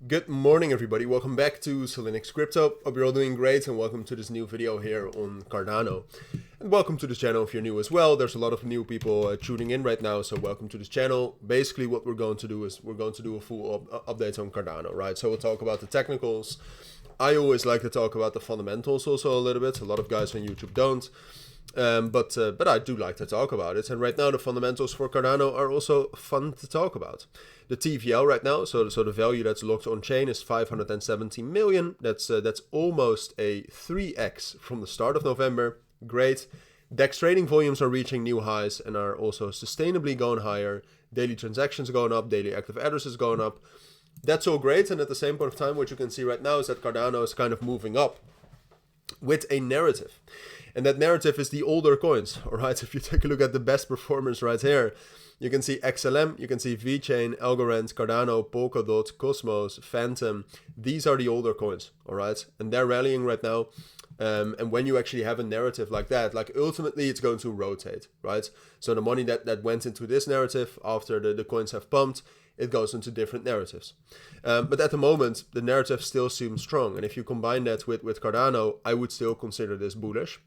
Good morning, everybody. Welcome back to Cilinix Crypto. Hope you're all doing great, and welcome to this new video here on Cardano. And welcome to this channel if you're new as well. There's a lot of new people tuning in right now, so welcome to this channel. Basically, what we're going to do is we're going to do a full update on Cardano, right? So we'll talk about the technicals. I always like to talk about the fundamentals also a little bit. A lot of guys on YouTube don't. But I do like to talk about it. And right now the fundamentals for Cardano are also fun to talk about. The TVL right now, so the value that's locked on chain is 570 million. That's almost a 3x from the start of November. Great. DEX trading volumes are reaching new highs and are also sustainably going higher. Daily transactions going up, daily active addresses going up. That's all great. And at the same point of time, what you can see right now is that Cardano is kind of moving up with a narrative. And that narrative is the older coins, all right? If you take a look at the best performers right here, you can see XLM, you can see VeChain, Algorand, Cardano, Polkadot, Cosmos, Phantom. These are the older coins, all right? And they're rallying right now. And when you actually have a narrative like that, like ultimately it's going to rotate, right? So the money that went into this narrative after the coins have pumped, it goes into different narratives. But at the moment, the narrative still seems strong. And if you combine that with Cardano, I would still consider this bullish.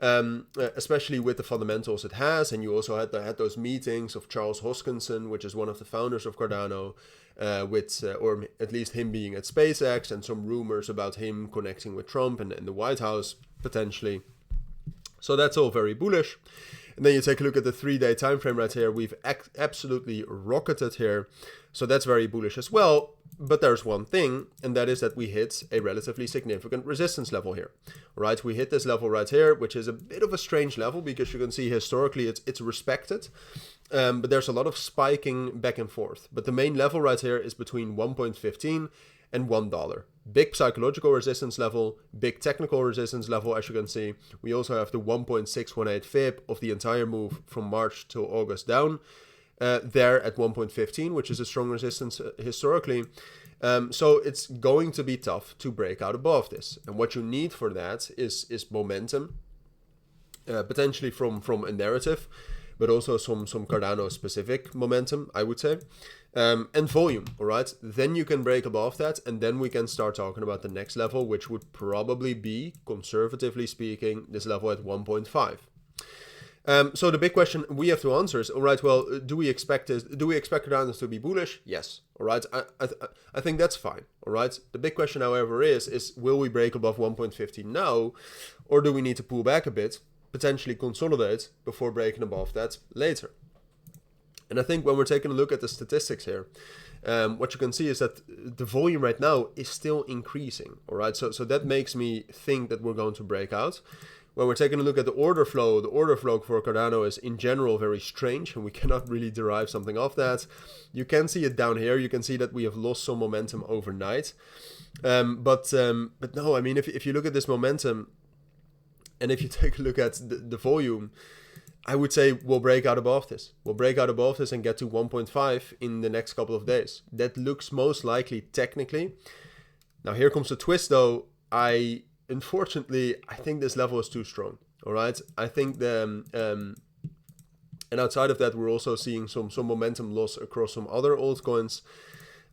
Especially with the fundamentals it has. And you also had those meetings of Charles Hoskinson, which is one of the founders of Cardano, or at least him being at SpaceX, and some rumors about him connecting with Trump and the White House, potentially. So that's all very bullish. And then you take a look at the 3-day time frame right here. We've absolutely rocketed here. So that's very bullish as well. But there's one thing, and that is that we hit a relatively significant resistance level here. Right? We hit this level right here, which is a bit of a strange level because you can see historically it's respected. But there's a lot of spiking back and forth. But the main level right here is between 1.15 and $1. Big psychological resistance level, big technical resistance level, as you can see. We also have the 1.618 fib of the entire move from March till August down there at 1.15, which is a strong resistance historically. So it's going to be tough to break out above this. And what you need for that is momentum, potentially from a narrative, but also some Cardano specific momentum, I would say, and volume, all right? Then you can break above that, and then we can start talking about the next level, which would probably be, conservatively speaking, this level at 1.5. So the big question we have to answer is, all right, well, do we expect Cardano to be bullish? Yes, all right. I think that's fine, all right. The big question, however, is will we break above 1.15 now, or do we need to pull back a bit, potentially consolidate before breaking above that later? And I think when we're taking a look at the statistics here, what you can see is that the volume right now is still increasing, all right? So that makes me think that we're going to break out. When we're taking a look at the order flow for Cardano is in general very strange, and we cannot really derive something off that. You can see it down here. You can see that we have lost some momentum overnight. But no, I mean, if you look at this momentum, and if you take a look at the volume, I would say we'll break out above this. We'll break out above this and get to 1.5 in the next couple of days. That looks most likely technically. Now here comes the twist though. Unfortunately, I think this level is too strong. All right. I think and outside of that, we're also seeing some momentum loss across some other altcoins.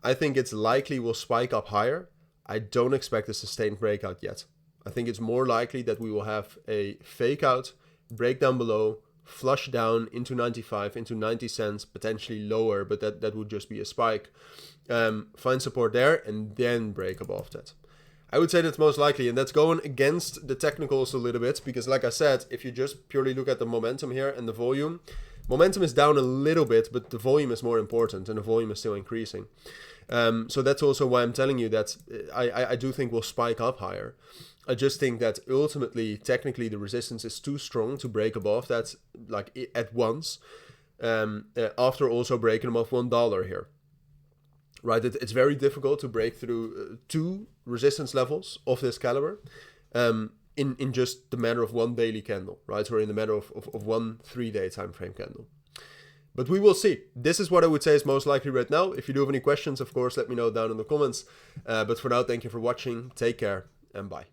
I think it's likely we'll spike up higher. I don't expect a sustained breakout yet. I think it's more likely that we will have a fake out, break down below, flush down into 95, into 90 cents, potentially lower, but that would just be a spike. Find support there and then break above that. I would say that's most likely, and that's going against the technicals a little bit, because like I said, if you just purely look at the momentum here and the volume, momentum is down a little bit, but the volume is more important, and the volume is still increasing. So that's also why I'm telling you that I do think we'll spike up higher. I just think that ultimately, technically, the resistance is too strong to break above that, like at once, after also breaking above $1 here. Right, it's very difficult to break through two resistance levels of this caliber in just the matter of one daily candle, right, or in the matter of one 3-day time frame candle. But we will see. This is what I would say is most likely right now. If you do have any questions, of course, let me know down in the comments. But for now, thank you for watching. Take care and bye.